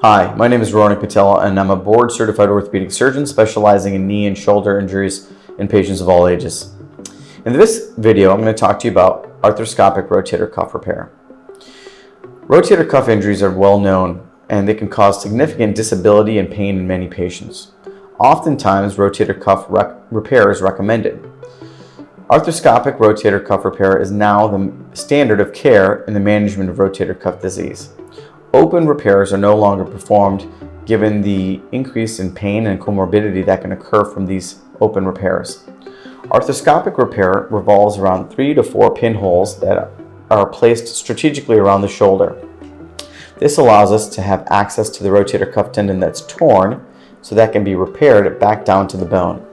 Hi, my name is Ronak Patel, and I'm a board-certified orthopedic surgeon specializing in knee and shoulder injuries in patients of all ages. In this video, I'm going to talk to you about arthroscopic rotator cuff repair. Rotator cuff injuries are well known, and they can cause significant disability and pain in many patients. Oftentimes, rotator cuff repair is recommended. Arthroscopic rotator cuff repair is now the standard of care in the management of rotator cuff disease. Open repairs are no longer performed given the increase in pain and comorbidity that can occur from these open repairs. Arthroscopic repair revolves around 3 to 4 pinholes that are placed strategically around the shoulder. This allows us to have access to the rotator cuff tendon that's torn so that can be repaired back down to the bone.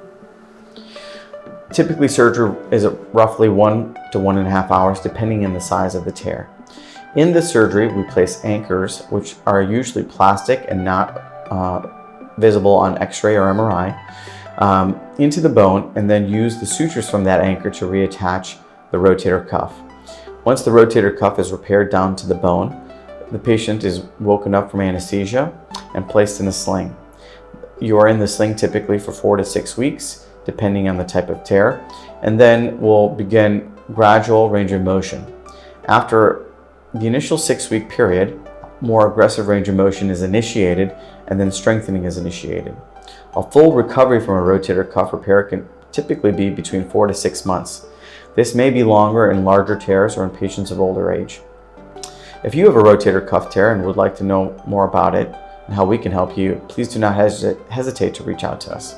Typically, surgery is roughly 1 to 1.5 hours depending on the size of the tear. In this surgery, we place anchors, which are usually plastic and not visible on X-ray or MRI, into the bone, and then use the sutures from that anchor to reattach the rotator cuff. Once the rotator cuff is repaired down to the bone, the patient is woken up from anesthesia and placed in a sling. You are in the sling typically for 4 to 6 weeks, depending on the type of tear, and then we'll begin gradual range of motion. After the initial 6-week period, more aggressive range of motion is initiated and then strengthening is initiated. A full recovery from a rotator cuff repair can typically be between 4 to 6 months. This may be longer in larger tears or in patients of older age. If you have a rotator cuff tear and would like to know more about it and how we can help you, please do not hesitate to reach out to us.